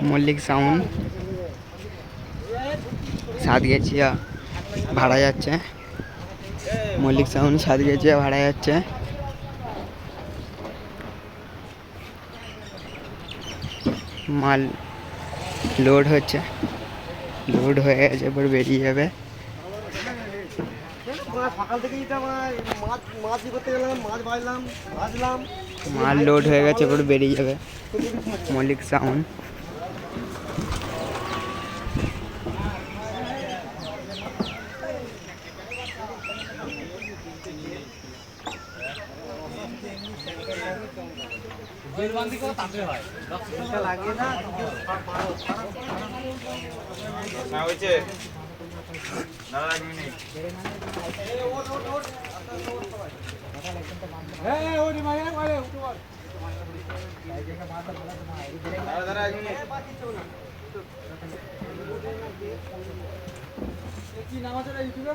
Mallick sound Satgachia ভাড়া যাচ্ছে। Mallick sound Satgachia ভাড়া যাচ্ছে। মাল লোড হচ্ছে, লোড হয়ে গেছে, এবার বেরিয়ে যাবে। মাল লোড হয়ে গেছে, এবার বেরিয়ে যাবে। মল্লিক সাউন্ড কি নাম আছে ইউটিউবে?